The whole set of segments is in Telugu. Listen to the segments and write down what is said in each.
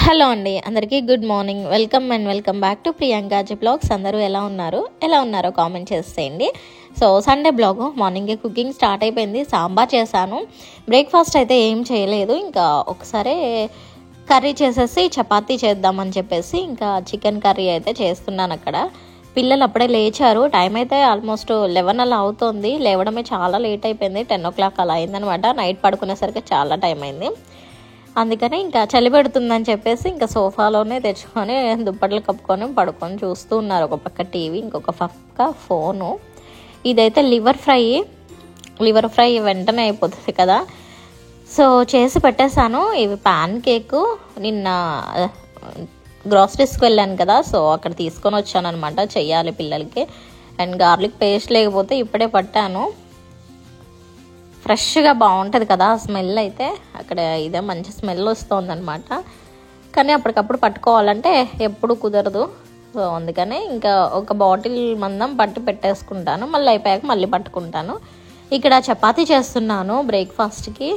హలో అండి, అందరికీ good morning. Welcome back to Priyankaji blogs. అందరూ ఎలా ఉన్నారో కామెంట్ చేసేయండి. సో సండే బ్లాగ్ మార్నింగే కుకింగ్ స్టార్ట్ అయిపోయింది. సాంబార్ చేశాను. బ్రేక్ఫాస్ట్ అయితే ఏం చేయలేదు. ఇంకా ఒకసారి కర్రీ చేసేసి చపాతీ చేద్దామని చెప్పేసి ఇంకా చికెన్ కర్రీ అయితే చేస్తున్నాను. అక్కడ పిల్లలు అప్పుడే లేచారు. టైం అయితే ఆల్మోస్ట్ 11 అలా అవుతుంది. లేవడమే చాలా లేట్ అయిపోయింది. 10 o'clock అలా అయిందనమాట. నైట్ పడుకునేసరికి చాలా టైం అయింది. అందుకని ఇంకా చలి పెడుతుందని చెప్పేసి ఇంకా సోఫాలోనే తెచ్చుకొని దుప్పట్లు కప్పుకొని పడుకొని చూస్తూ ఉన్నారు. ఒక పక్క టీవీ, ఇంకొక పక్క ఫోను. ఇదైతే లివర్ ఫ్రై వెంటనే అయిపోతుంది కదా. సో చేసి పెట్టేశాను. ఇవి పాన్ కేకు నిన్న గ్రాసరీస్కి వెళ్ళాను కదా, సో అక్కడ తీసుకొని వచ్చాను అనమాట. చెయ్యాలి పిల్లలకి. అండ్ గార్లిక్ పేస్ట్ లేకపోతే ఇప్పుడే పట్టాను. ఫ్రెష్గా బాగుంటుంది కదా స్మెల్ అయితే. అక్కడ ఇదే మంచి స్మెల్ వస్తుందన్నమాట. కానీ అప్పటికప్పుడు పట్టుకోవాలంటే ఎప్పుడు కుదరదు. సో అందుకనే ఇంకా ఒక బాటిల్ మందం పట్టి పెట్టేసుకుంటాను. మళ్ళీ అయిపోయాక మళ్ళీ పట్టుకుంటాను. ఇక్కడ చపాతీ చేస్తున్నాను బ్రేక్ఫాస్ట్కి.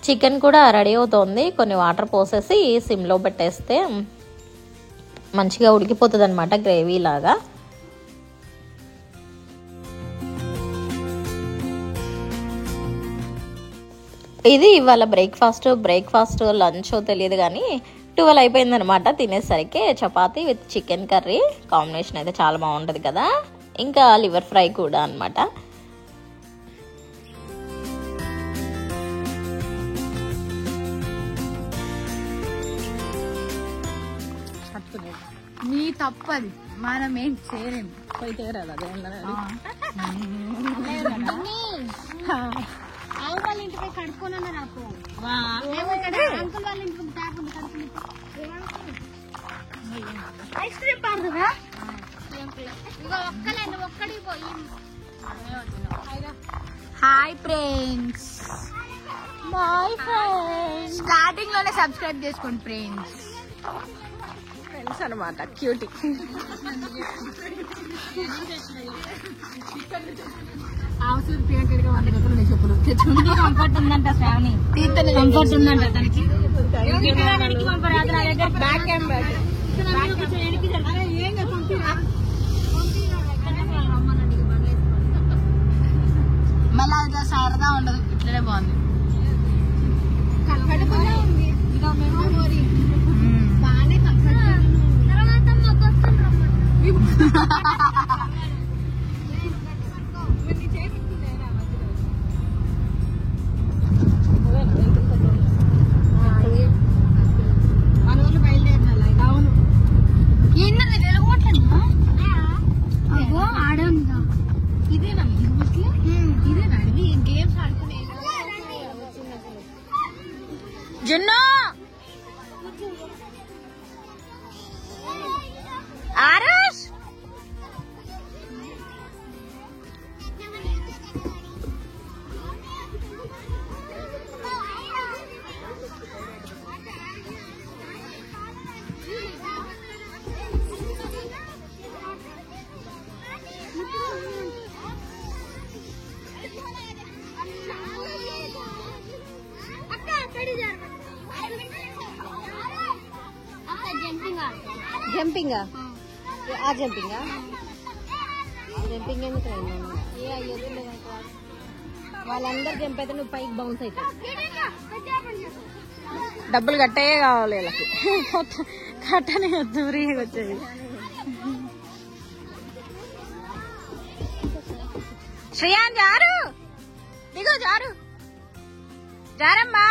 చికెన్ కూడా రెడీ అవుతోంది. కొన్ని వాటర్ పోసేసి సిమ్లో పెట్టేస్తే మంచిగా ఉడికిపోతుంది అనమాట, గ్రేవీ లాగా. ఇది ఇవాళ బ్రేక్ఫాస్ట్ లంచ్ తెలియదు కానీ 12 అయిపోయింది అనమాట. తినేసరికి chapati with chicken curry combination అయితే చాలా బాగుంటుంది కదా. ఇంకా లివర్ ఫ్రై కూడా అనమాట. నీ తప్పది, మనం ఏం చేయలేము. పోయితే వాళ్ళ ఇంటికి కడుక్కోనన్నా నాకు అంకుల్ వాళ్ళ ఇంటికి ఐస్ క్రీమ్ పాడుతుందా ఇక ఒక్కడికి పోయి. హాయ్ ఫ్రెండ్స్, స్టార్టింగ్ లోనే సబ్స్క్రైబ్ చేసుకోండి ఫ్రెండ్స్ అనమాట. క్యూటీ కంఫర్ట్ ఉందంట శ్రావణి, కంఫర్ట్ ఉందంట తనకి. మళ్ళీ అది సరదా ఉండదు, ఇట్లనే బాగుంది. బాగానే కంఫర్ట్. జున్ను ఆరుష్ జంపింగ్ ఎందుకు వాళ్ళందరూ జంప్ అయితే నువ్వు పైకి బౌన్స్ అవుతావు. డబ్బులు కట్టే కావాలి వీళ్ళకి. కట్టనే వద్దు, ఫ్రీగా వచ్చేది. శ్రేయాన్ జారు, దిగు జారమ్మా.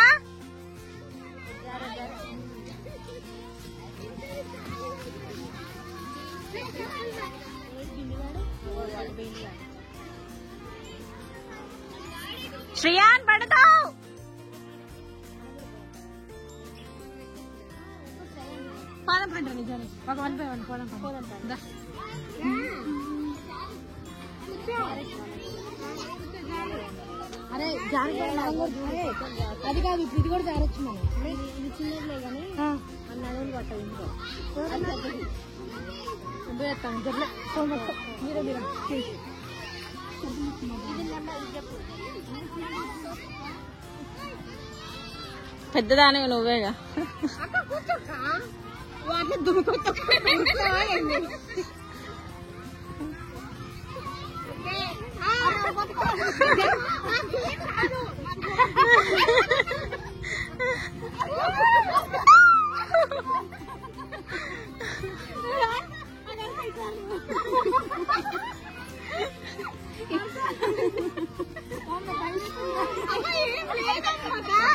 శ్రేయాన్ పడతావు. అరే అది కాదు, ఇప్పుడు ఇది కూడా జారొచ్చు. మనం ఇది చిన్నదిలే కానీ నడువులు పట్టదు. ఇంకో పెద్దదాని నువ్వేగా.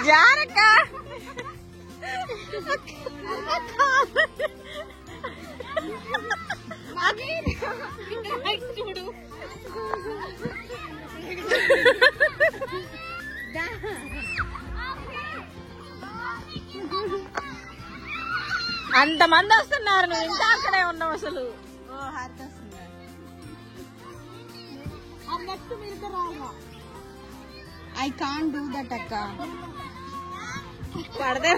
జారక్క చూడు అంతమంది వస్తున్నారు, నువ్వు ఇంకా అక్కడే ఉన్నావు అసలు. ఐ కాంట్ డూ దట్ అక్క. పడదే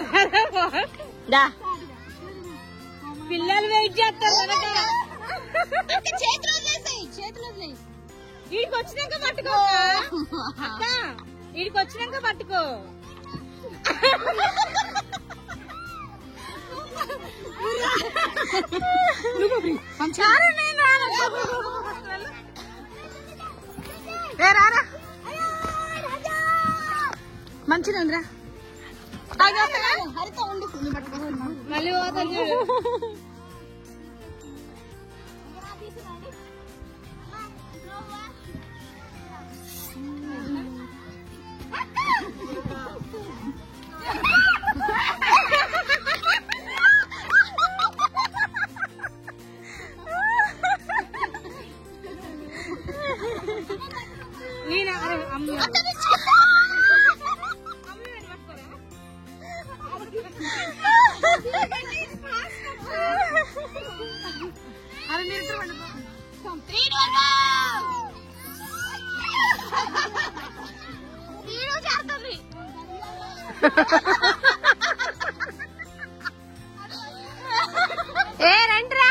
పిల్లలు వెయిట్ చేస్తారు. వీడికి వచ్చినాక పట్టుకో అక్క, వీడికి వచ్చినాక పట్టుకో. మంచిగా ఉందిరా. మళ్ళీ ఏ రండిరా.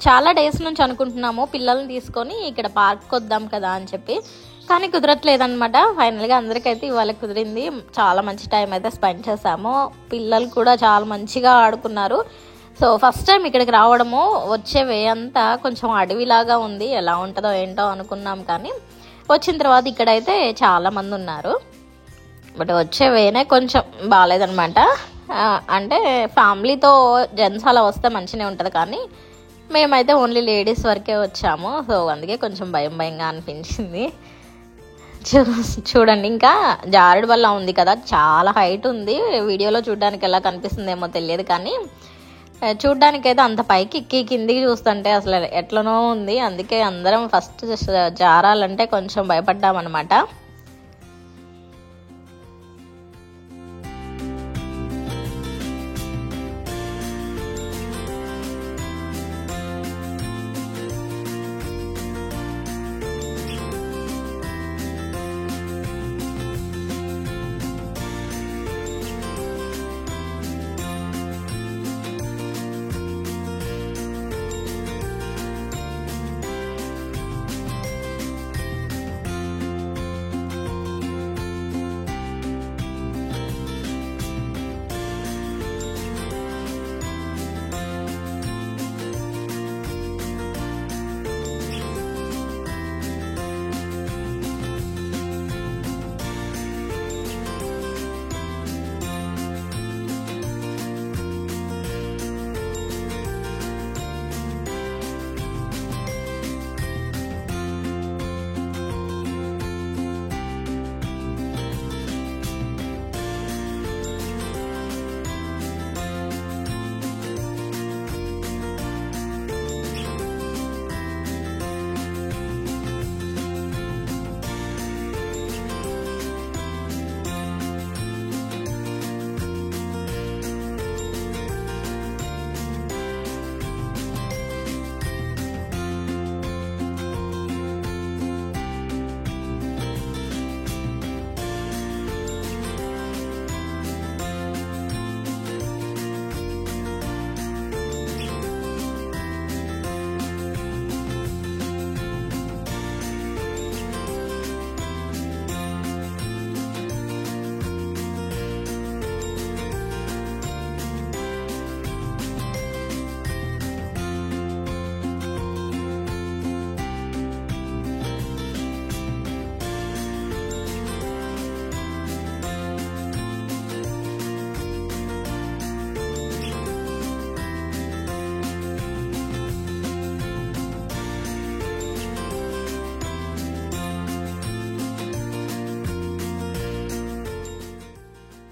చాలా డేస్ నుంచి అనుకుంటున్నాము పిల్లల్ని తీసుకొని ఇక్కడ పార్క్ వద్దాం కదా అని చెప్పి, కానీ కుదరట్లేదనమాట. ఫైనల్గా అందరికైతే ఇవాళ కుదిరింది. చాలా మంచి టైం అయితే స్పెండ్ చేసాము. పిల్లలు కూడా చాలా మంచిగా ఆడుకున్నారు. సో ఫస్ట్ టైం ఇక్కడికి రావడము, వచ్చే వే అంతా కొంచెం అడవిలాగా ఉంది. ఎలా ఉంటుందో ఏంటో అనుకున్నాం, కానీ వచ్చిన తర్వాత ఇక్కడైతే చాలా మంది ఉన్నారు. బట్ వచ్చే వేనే కొంచెం బాగాలేదనమాట. అంటే ఫ్యామిలీతో జెంట్స్ అలా వస్తే మంచిగానే ఉంటుంది, కానీ మేమైతే ఓన్లీ లేడీస్ వరకే వచ్చాము. సో అందుకే కొంచెం భయంగా అనిపించింది. చూడండి, ఇంకా జారుడు వల్ల ఉంది కదా, చాలా హైట్ ఉంది. వీడియోలో చూడడానికి ఎలా కనిపిస్తుందేమో తెలియదు, కానీ చూడ్డానికైతే అంత పైకి ఎక్కి కిందికి చూస్తుంటే అసలు ఎట్లనో ఉంది. అందుకే అందరం ఫస్ట్ జారాలంటే కొంచెం భయపడ్డామన్నమాట.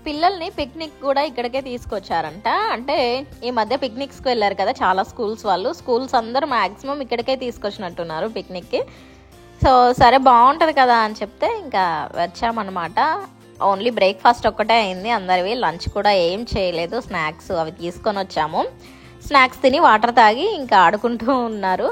పిల్లల్ని పిక్నిక్ కూడా ఇక్కడికే తీసుకొచ్చారంట. అంటే ఈ మధ్య పిక్నిక్స్కి వెళ్ళారు కదా చాలా స్కూల్స్ వాళ్ళు, స్కూల్స్ అందరూ మ్యాక్సిమం ఇక్కడికే తీసుకొచ్చినట్టున్నారు పిక్నిక్కి. సో సరే బాగుంటుంది కదా అని చెప్తే ఇంకా వచ్చామన్నమాట. ఓన్లీ బ్రేక్ఫాస్ట్ ఒక్కటే అయింది అందరివి, లంచ్ కూడా ఏం చేయలేదు. స్నాక్స్ అవి తీసుకొని వచ్చాము. స్నాక్స్ తిని వాటర్ తాగి ఇంకా ఆడుకుంటూ ఉన్నారు.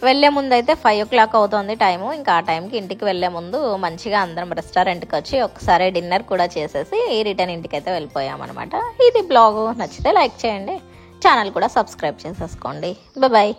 వెళ్ళే ముందు అయితే 5 o'clock అవుతుంది టైము. ఇంకా ఆ టైంకి ఇంటికి వెళ్ళే ముందు మంచిగా అందరం రెస్టారెంట్కి వచ్చి ఒకసారి డిన్నర్ కూడా చేసేసి రిటర్న్ ఇంటికి అయితే వెళ్ళిపోయామన్నమాట. ఇది బ్లాగు నచ్చితే లైక్ చేయండి, ఛానల్ కూడా సబ్స్క్రైబ్ చేసేసుకోండి. బాయ్.